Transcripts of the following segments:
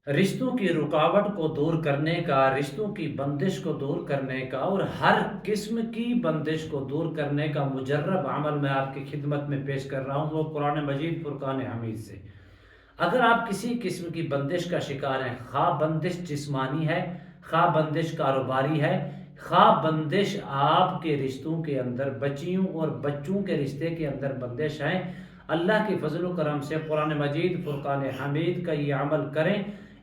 رشتوں کی رکاوٹ کو دور کرنے کا، رشتوں کی بندش کو دور کرنے کا اور ہر قسم کی بندش کو دور کرنے کا مجرب عمل میں آپ کی خدمت میں پیش کر رہا ہوں، وہ قرآن مجید فرقان حمید سے۔ اگر آپ کسی قسم کی بندش کا شکار ہیں، خواہ بندش جسمانی ہے، خواہ بندش کاروباری ہے، خواہ بندش آپ کے رشتوں کے اندر بچیوں اور بچوں کے رشتے کے اندر بندش ہیں، اللہ کے فضل و کرم سے قرآن مجید فرقان حمید کا یہ عمل کریں۔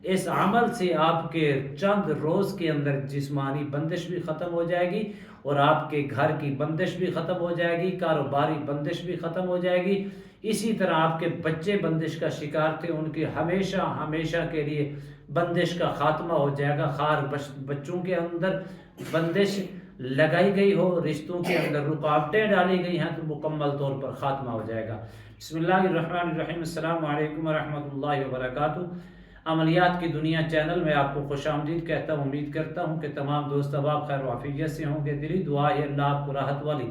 اس عمل سے آپ کے چند روز کے اندر جسمانی بندش بھی ختم ہو جائے گی اور آپ کے گھر کی بندش بھی ختم ہو جائے گی، کاروباری بندش بھی ختم ہو جائے گی۔ اسی طرح آپ کے بچے بندش کا شکار تھے، ان کی ہمیشہ ہمیشہ کے لیے بندش کا خاتمہ ہو جائے گا۔ خار بچوں کے اندر بندش لگائی گئی ہو، رشتوں کے اندر رکاوٹیں ڈالی گئی ہیں، تو مکمل طور پر خاتمہ ہو جائے گا۔ بسم اللہ الرحمن الرحیم۔ السلام علیکم ورحمۃ اللہ وبرکاتہ۔ عملیات کی دنیا چینل میں آپ کو خوش آمدید کہتا ہوں۔ امید کرتا ہوں کہ تمام دوست احباب خیر و عافیت سے ہوں گے۔ دلی دعا ہے اللہ آپ کو راحت والی،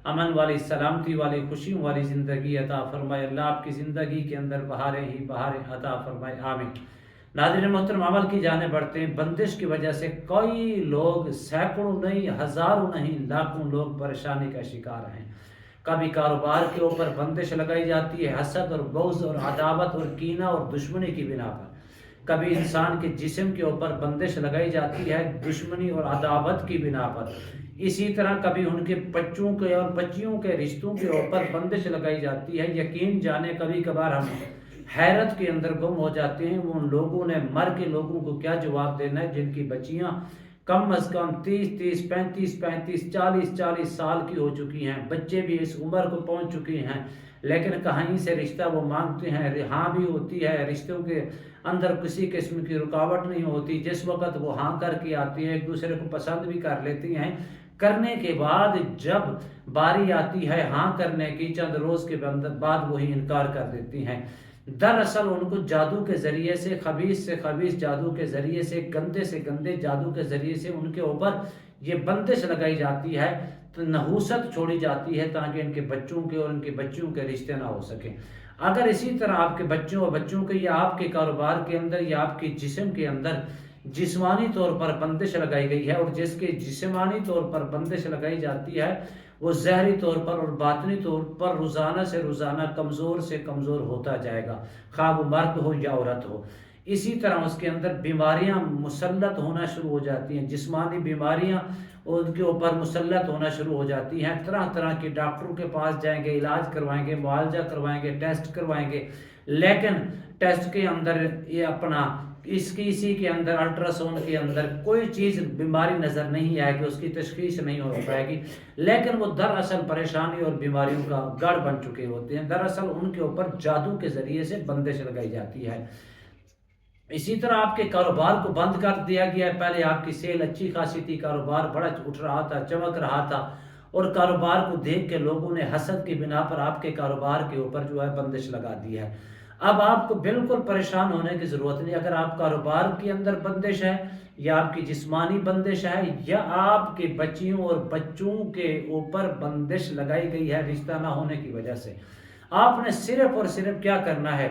امن والی، سلامتی والی، خوشیوں والی زندگی عطا فرمائے۔ اللہ آپ کی زندگی کے اندر بہاریں ہی بہاریں عطا فرمائے، آمین۔ ناظرین محترم، عمل کی جانب بڑھتے ہیں۔ بندش کی وجہ سے کئی لوگ، سینکڑوں نہیں، ہزاروں نہیں، لاکھوں لوگ پریشانی کا شکار ہیں۔ کبھی کاروبار کے اوپر بندش لگائی جاتی ہے، حسد اور بغض اور عداوت اور کینہ اور دشمنی کی بنا پر۔ کبھی انسان کے جسم کے اوپر بندش لگائی جاتی ہے، دشمنی اور عداوت کی بنا پر۔ اسی طرح کبھی ان کے بچوں کے اور بچیوں کے رشتوں کے اوپر بندش لگائی جاتی ہے۔ یقین جانے کبھی کبھار ہم حیرت کے اندر گم ہو جاتے ہیں، وہ ان لوگوں نے مر کے لوگوں کو کیا جواب دینا ہے جن کی بچیاں کم از کم 30 35 40 سال کی ہو چکی ہیں، بچے بھی اس عمر کو پہنچ چکے ہیں، لیکن کہیں سے رشتہ وہ مانگتے ہیں، ہاں بھی ہوتی ہے، رشتوں کے اندر کسی قسم کی رکاوٹ نہیں ہوتی۔ جس وقت وہ ہاں کر کے آتی ہے، ایک دوسرے کو پسند بھی کر لیتی ہیں، کرنے کے بعد جب باری آتی ہے ہاں کرنے کی، چند روز کے بعد وہی انکار کر دیتی ہیں۔ دراصل ان کو جادو کے ذریعے سے خبیث جادو کے ذریعے سے گندے جادو کے ذریعے سے ان کے اوپر یہ بندش لگائی جاتی ہے، تو نحوست چھوڑی جاتی ہے تاکہ ان کے بچوں کے اور ان کے بچیوں کے رشتے نہ ہو سکیں۔ اگر اسی طرح آپ کے بچوں اور بچوں کے یا آپ کے کاروبار کے اندر یا آپ کے جسم کے اندر جسمانی طور پر بندش لگائی گئی ہے، اور جس کے جسمانی طور پر بندش لگائی جاتی ہے وہ ظاہری طور پر اور باطنی طور پر روزانہ سے روزانہ کمزور سے کمزور ہوتا جائے گا، خواہ وہ مرد ہو یا عورت ہو۔ اسی طرح اس کے اندر بیماریاں مسلط ہونا شروع ہو جاتی ہیں، جسمانی بیماریاں ان کے اوپر مسلط ہونا شروع ہو جاتی ہیں۔ طرح طرح کے ڈاکٹروں کے پاس جائیں گے، علاج کروائیں گے، معالجہ کروائیں گے، ٹیسٹ کروائیں گے، لیکن ٹیسٹ کے اندر یہ اپنا اسی کے اندر الٹرا ساؤنڈ کے اندر کوئی چیز بیماری نظر نہیں آئے گی، اس کی تشخیص نہیں ہو پائے گی، لیکن وہ دراصل پریشانی اور بیماریوں کا گڑھ بن چکے ہوتے ہیں۔ دراصل ان کے اوپر جادو کے ذریعے سے بندش لگائی جاتی ہے۔ اسی طرح آپ کے کاروبار کو بند کر دیا گیا ہے۔ پہلے آپ کی سیل اچھی خاصی تھی، کاروبار بڑا اٹھ رہا تھا، چمک رہا تھا، اور کاروبار کو دیکھ کے لوگوں نے حسد کی بنا پر آپ کے کاروبار کے اوپر جو ہے بندش لگا دی ہے۔ اب آپ کو بالکل پریشان ہونے کی ضرورت نہیں۔ اگر آپ کاروبار کے اندر بندش ہے، یا آپ کی جسمانی بندش ہے، یا آپ کے بچیوں اور بچوں کے اوپر بندش لگائی گئی ہے رشتہ نہ ہونے کی وجہ سے، آپ نے صرف اور صرف کیا کرنا ہے،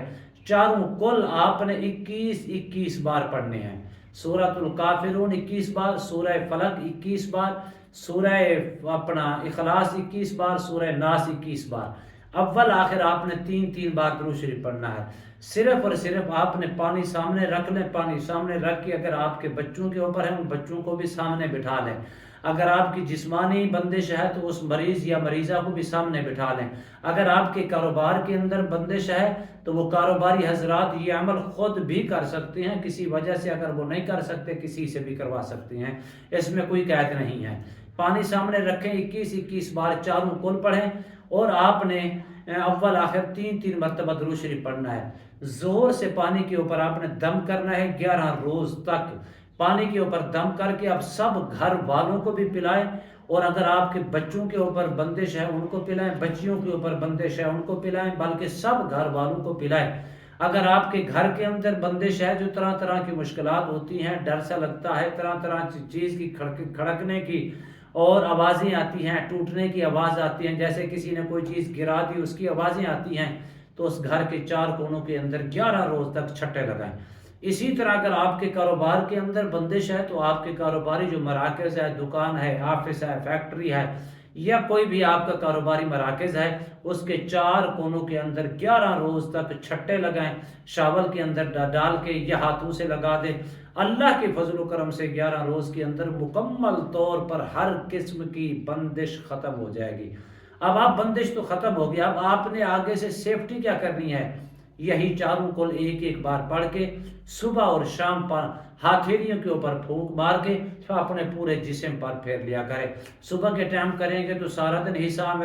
چاروں کل آپ نے 21 بار پڑھنے ہیں۔ سورۃ الکافرون 21 بار، سورہ فلق 21 بار، سورہ اخلاص 21 بار، سورہ ناس 21 بار۔ اول آخر آپ نے 3 بار درود شریف پڑھنا ہے۔ صرف اور صرف آپ نے پانی سامنے رکھ لیں، پانی سامنے رکھ کے اگر آپ کے بچوں کے اوپر ہیں ان بچوں کو بھی سامنے بٹھا لیں۔ اگر آپ کی جسمانی بندش ہے تو اس مریض یا مریضہ کو بھی سامنے بٹھا لیں۔ اگر آپ کے کاروبار کے اندر بندش ہے تو وہ کاروباری حضرات یہ عمل خود بھی کر سکتے ہیں، کسی وجہ سے اگر وہ نہیں کر سکتے کسی سے بھی کروا سکتے ہیں، اس میں کوئی قید نہیں ہے۔ پانی سامنے رکھیں، 21 بار چاروں کل پڑھیں، اور آپ نے اول آخر 3 مرتبہ درود شریف پڑھنا ہے۔ زور سے پانی کے اوپر آپ نے دم کرنا ہے 11 روز تک۔ پانی کے اوپر دم کر کے آپ سب گھر والوں کو بھی پلائیں، اور اگر آپ کے بچوں کے اوپر بندش ہے ان کو پلائیں، بچیوں کے اوپر بندش ہے ان کو پلائیں، بلکہ سب گھر والوں کو پلائیں۔ اگر آپ کے گھر کے اندر بندش ہے، جو طرح طرح کی مشکلات ہوتی ہیں، ڈر سا لگتا ہے، طرح طرح چیز کی کھڑکنے کی اور آوازیں آتی ہیں، ٹوٹنے کی آواز آتی ہیں، جیسے کسی نے کوئی چیز گرا دی اس کی آوازیں آتی ہیں، تو اس گھر کے 4 کونوں کے اندر 11 روز تک چھٹے لگائیں۔ اسی طرح اگر آپ کے کاروبار کے اندر بندش ہے تو آپ کے کاروباری جو مراکز ہے، دکان ہے، آفس ہے، فیکٹری ہے، یا کوئی بھی آپ کا کاروباری مراکز ہے، اس کے 4 کونوں کے اندر 11 روز تک چھٹے لگائیں، شاول کے اندر ڈال کے یا ہاتھوں سے لگا دیں۔ اللہ کے فضل و کرم سے 11 روز کے اندر مکمل طور پر ہر قسم کی بندش ختم ہو جائے گی۔ اب آپ بندش تو ختم ہو گیا، اب آپ نے آگے سے سیفٹی کیا کرنی ہے؟ یہی چاروں کل ایک ایک بار پڑھ کے صبح اور شام پر ہاتھیلیوں کے اوپر پھونک مار کے اپنے پورے جسم پر پھیر لیا کرے۔ صبح کے ٹائم کریں گے تو سارا دن حصار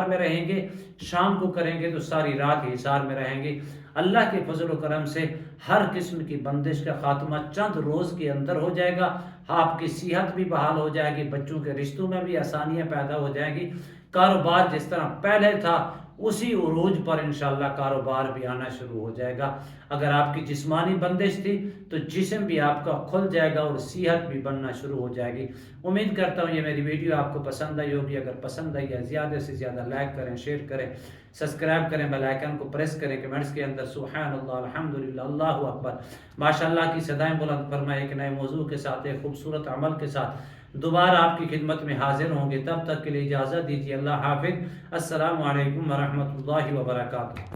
میں رہیں گے، شام کو کریں گے تو ساری رات حصار میں رہیں گے۔ اللہ کے فضل و کرم سے ہر قسم کی بندش کا خاتمہ چند روز کے اندر ہو جائے گا، آپ کی صحت بھی بحال ہو جائے گی، بچوں کے رشتوں میں بھی آسانیاں پیدا ہو جائیں گی، کاروبار جس طرح پہلے تھا اسی عروج پر انشاءاللہ کاروبار بھی آنا شروع ہو جائے گا۔ اگر آپ کی جسمانی بندش تھی تو جسم بھی آپ کا کھل جائے گا اور صحت بھی بننا شروع ہو جائے گی۔ امید کرتا ہوں یہ میری ویڈیو آپ کو پسند آئی ہوگی۔ اگر پسند آئی ہے زیادہ سے زیادہ لائک کریں، شیئر کریں، سبسکرائب کریں، بیل آئیکن کو پریس کریں، کمنٹس کے اندر سبحان اللہ، الحمدللہ، اللہ اکبر، ماشاءاللہ کی صدائیں بلند فرمائے۔ ایک نئے موضوع کے ساتھ، ایک خوبصورت عمل کے ساتھ دوبارہ آپ کی خدمت میں حاضر ہوں گے۔ تب تک کے لیے اجازت دیجیے، اللہ حافظ، السلام علیکم ورحمۃ اللہ وبرکاتہ۔